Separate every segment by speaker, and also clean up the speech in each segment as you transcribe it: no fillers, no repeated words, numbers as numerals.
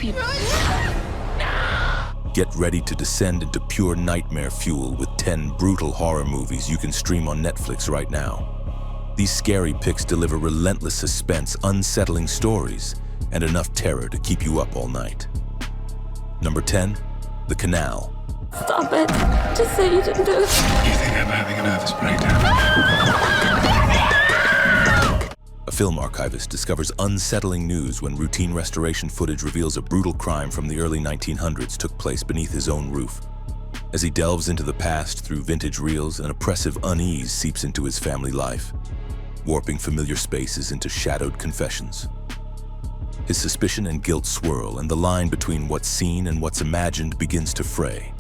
Speaker 1: people.
Speaker 2: Get ready to descend into pure nightmare fuel with 10 brutal horror movies you can stream on Netflix right now. These scary picks deliver relentless suspense, unsettling stories, and enough terror to keep you up all night. Number 10, The Canal.
Speaker 1: Stop it. Just say you didn't do it.
Speaker 3: You think I'm having a nervous breakdown?
Speaker 2: A film archivist discovers unsettling news when routine restoration footage reveals a brutal crime from the early 1900s took place beneath his own roof. As he delves into the past through vintage reels, an oppressive unease seeps into his family life, warping familiar spaces into shadowed confessions. His suspicion and guilt swirl, and the line between what's seen and what's imagined begins to fray.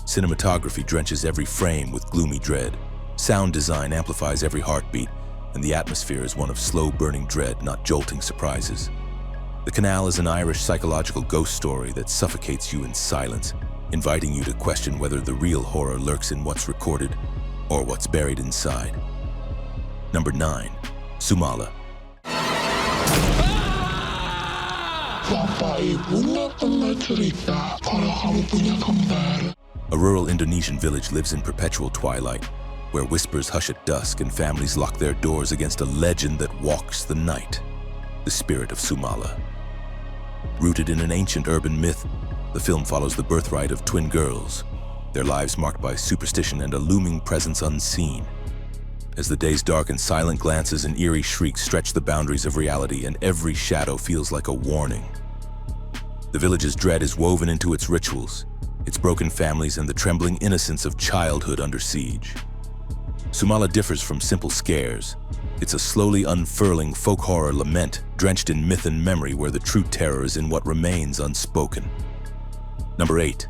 Speaker 2: Cinematography drenches every frame with gloomy dread. Sound design amplifies every heartbeat, and the atmosphere is one of slow-burning dread, not jolting surprises. The Canal is an Irish psychological ghost story that suffocates you in silence, inviting you to question whether the real horror lurks in what's recorded or what's buried inside. Number 9, Sumala. A rural Indonesian village lives in perpetual twilight, where whispers hush at dusk and families lock their doors against a legend that walks the night, the spirit of Sumala. Rooted in an ancient urban myth, the film follows the birthright of twin girls, their lives marked by superstition and a looming presence unseen. As the days darken, silent glances and eerie shrieks stretch the boundaries of reality, and every shadow feels like a warning. The village's dread is woven into its rituals, its broken families, and the trembling innocence of childhood under siege. Sumala differs from simple scares. It's a slowly unfurling folk horror lament, drenched in myth and memory, where the true terror is in what remains unspoken. Number 8,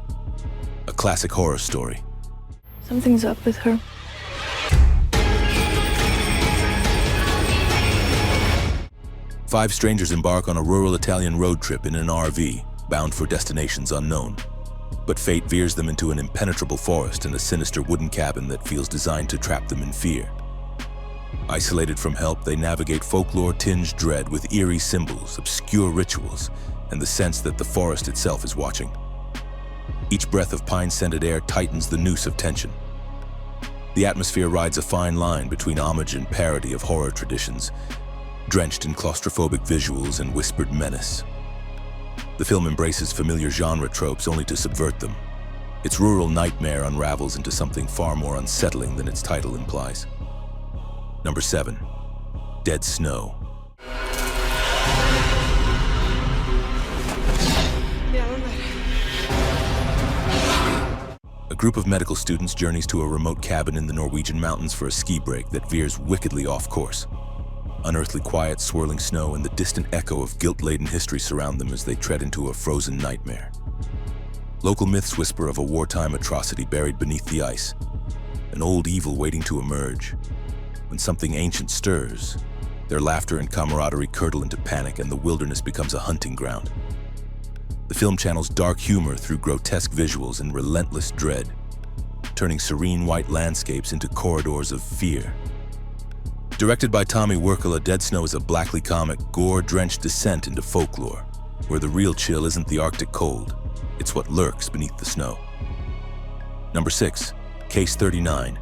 Speaker 2: a classic horror story.
Speaker 1: Something's up with her.
Speaker 2: Five strangers embark on a rural Italian road trip in an RV, bound for destinations unknown. But fate veers them into an impenetrable forest and a sinister wooden cabin that feels designed to trap them in fear. Isolated from help, they navigate folklore-tinged dread with eerie symbols, obscure rituals, and the sense that the forest itself is watching. Each breath of pine-scented air tightens the noose of tension. The atmosphere rides a fine line between homage and parody of horror traditions, drenched in claustrophobic visuals and whispered menace. The film embraces familiar genre tropes only to subvert them. Its rural nightmare unravels into something far more unsettling than its title implies. Number 7, Dead Snow. A group of medical students journeys to a remote cabin in the Norwegian mountains for a ski break that veers wickedly off course. Unearthly quiet, swirling snow, and the distant echo of guilt-laden history surround them as they tread into a frozen nightmare. Local myths whisper of a wartime atrocity buried beneath the ice, an old evil waiting to emerge. When something ancient stirs, their laughter and camaraderie curdle into panic, and the wilderness becomes a hunting ground. The film channels dark humor through grotesque visuals and relentless dread, turning serene white landscapes into corridors of fear. Directed by Tommy Wirkola, Dead Snow is a blackly comic, gore-drenched descent into folklore, where the real chill isn't the Arctic cold, it's what lurks beneath the snow. Number 6, Case 39.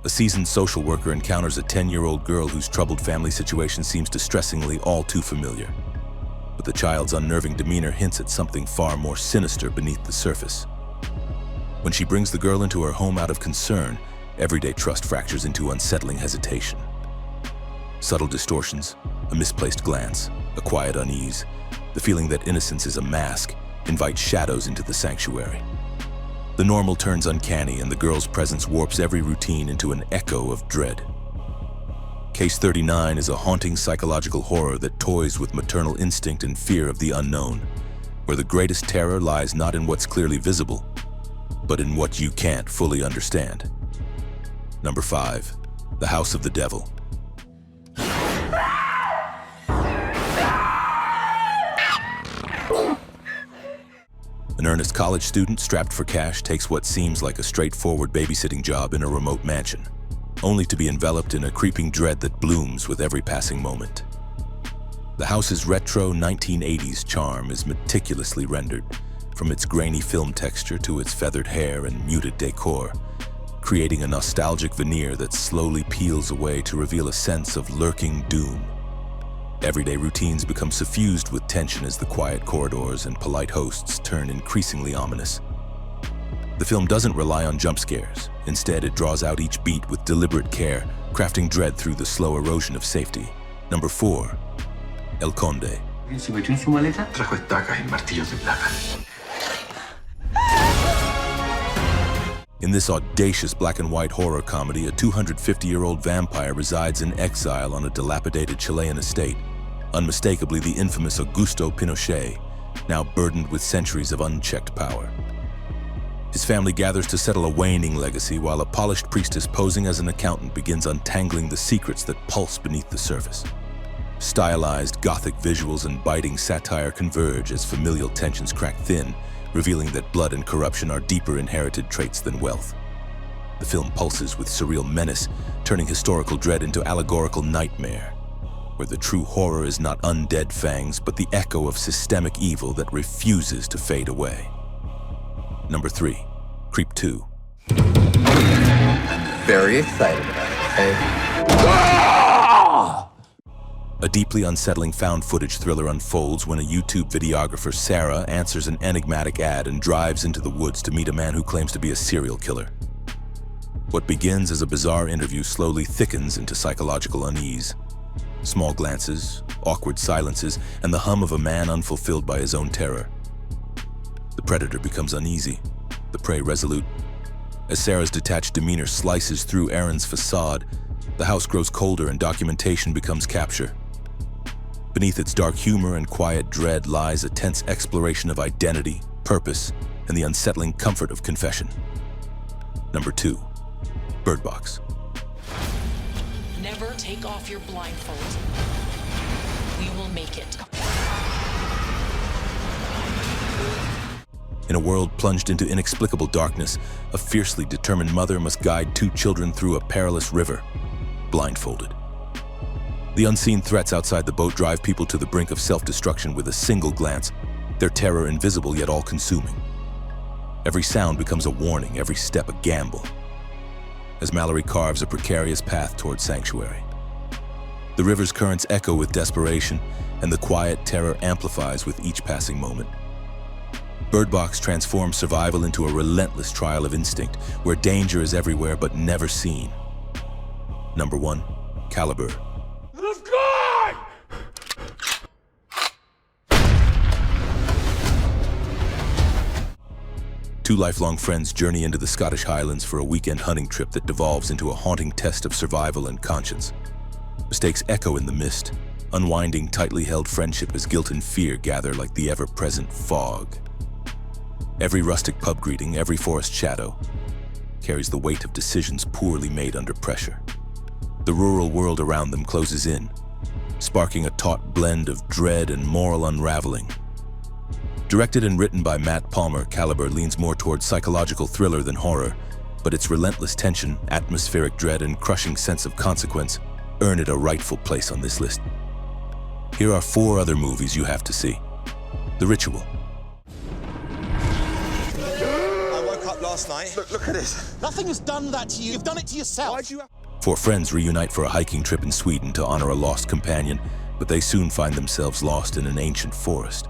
Speaker 2: A seasoned social worker encounters a 10-year-old girl whose troubled family situation seems distressingly all too familiar. But the child's unnerving demeanor hints at something far more sinister beneath the surface. When she brings the girl into her home out of concern, everyday trust fractures into unsettling hesitation. Subtle distortions, a misplaced glance, a quiet unease, the feeling that innocence is a mask, invite shadows into the sanctuary. The normal turns uncanny, and the girl's presence warps every routine into an echo of dread. Case 39 is a haunting psychological horror that toys with maternal instinct and fear of the unknown, where the greatest terror lies not in what's clearly visible, but in what you can't fully understand. Number 5, The House of the Devil. An earnest college student strapped for cash takes what seems like a straightforward babysitting job in a remote mansion. only to be enveloped in a creeping dread that blooms with every passing moment. The house's retro 1980s charm is meticulously rendered, from its grainy film texture to its feathered hair and muted decor, creating a nostalgic veneer that slowly peels away to reveal a sense of lurking doom. Everyday routines become suffused with tension as the quiet corridors and polite hosts turn increasingly ominous. The film doesn't rely on jump scares. Instead, it draws out each beat with deliberate care, crafting dread through the slow erosion of safety. Number 4. El Conde.
Speaker 4: ¿Se metió en su maleta?
Speaker 3: Trajo estacas y martillos de plata.
Speaker 2: In this audacious black and white horror comedy, a 250-year-old vampire resides in exile on a dilapidated Chilean estate, unmistakably the infamous Augusto Pinochet, now burdened with centuries of unchecked power. His family gathers to settle a waning legacy while a polished priestess posing as an accountant begins untangling the secrets that pulse beneath the surface. Stylized Gothic visuals and biting satire converge as familial tensions crack thin, revealing that blood and corruption are deeper inherited traits than wealth. The film pulses with surreal menace, turning historical dread into allegorical nightmare, where the true horror is not undead fangs, but the echo of systemic evil that refuses to fade away. Number 3. Creep 2.
Speaker 4: Very excited about it, okay?
Speaker 2: A deeply unsettling found footage thriller unfolds when a YouTube videographer, Sarah, answers an enigmatic ad and drives into the woods to meet a man who claims to be a serial killer. What begins as a bizarre interview slowly thickens into psychological unease. Small glances, awkward silences, and the hum of a man unfulfilled by his own terror. The predator becomes uneasy, the prey resolute. As Sarah's detached demeanor slices through Aaron's facade, the house grows colder and documentation becomes capture. Beneath its dark humor and quiet dread lies a tense exploration of identity, purpose, and the unsettling comfort of confession. Number 2. Bird Box.
Speaker 5: Never take off your blindfold. We will make it.
Speaker 2: In a world plunged into inexplicable darkness, a fiercely determined mother must guide 2 children through a perilous river, blindfolded. The unseen threats outside the boat drive people to the brink of self-destruction with a single glance, their terror invisible yet all-consuming. Every sound becomes a warning, every step a gamble, as Mallory carves a precarious path toward sanctuary. The river's currents echo with desperation, and the quiet terror amplifies with each passing moment. Bird Box transforms survival into a relentless trial of instinct, where danger is everywhere but never seen. Number 1. Calibre.
Speaker 3: Let's go!
Speaker 2: 2 lifelong friends journey into the Scottish Highlands for a weekend hunting trip that devolves into a haunting test of survival and conscience. Mistakes echo in the mist, unwinding tightly held friendship as guilt and fear gather like the ever-present fog. Every rustic pub greeting, every forest shadow, carries the weight of decisions poorly made under pressure. The rural world around them closes in, sparking a taut blend of dread and moral unraveling. Directed and written by Matt Palmer, Calibre leans more towards psychological thriller than horror, but its relentless tension, atmospheric dread, and crushing sense of consequence earn it a rightful place on this list. Here are 4 other movies you have to see. The Ritual.
Speaker 6: I woke up last night. Look at this.
Speaker 7: Nothing has done that to you. You've done it to yourself.
Speaker 6: Why'd you...
Speaker 2: 4 friends reunite for a hiking trip in Sweden to honor a lost companion, but they soon find themselves lost in an ancient forest.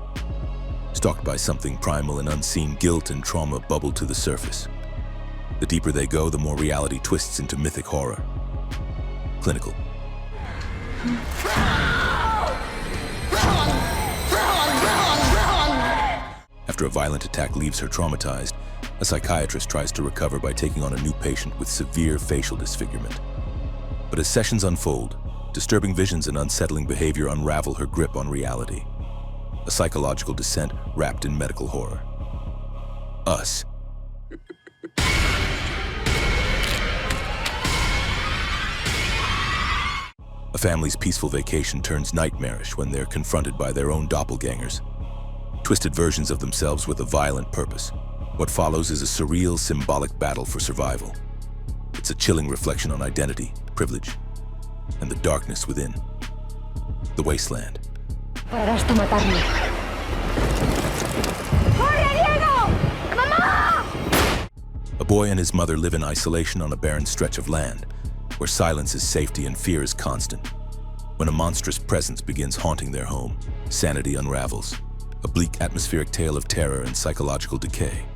Speaker 2: Stalked by something primal and unseen, guilt and trauma bubble to the surface. The deeper they go, the more reality twists into mythic horror. Clinical. After a violent attack leaves her traumatized, a psychiatrist tries to recover by taking on a new patient with severe facial disfigurement. But as sessions unfold, disturbing visions and unsettling behavior unravel her grip on reality. A psychological descent wrapped in medical horror. Us. A family's peaceful vacation turns nightmarish when they're confronted by their own doppelgangers, twisted versions of themselves with a violent purpose. What follows is a surreal, symbolic battle for survival. It's It's a chilling reflection on identity, privilege, and the darkness within. The Wasteland.
Speaker 8: Parará hasta matarme. ¡Corre, Diego! ¡Mamá!
Speaker 2: A boy and his mother live in isolation on a barren stretch of land, where silence is safety and fear is constant. When a monstrous presence begins haunting their home, sanity unravels, a bleak atmospheric tale of terror and psychological decay.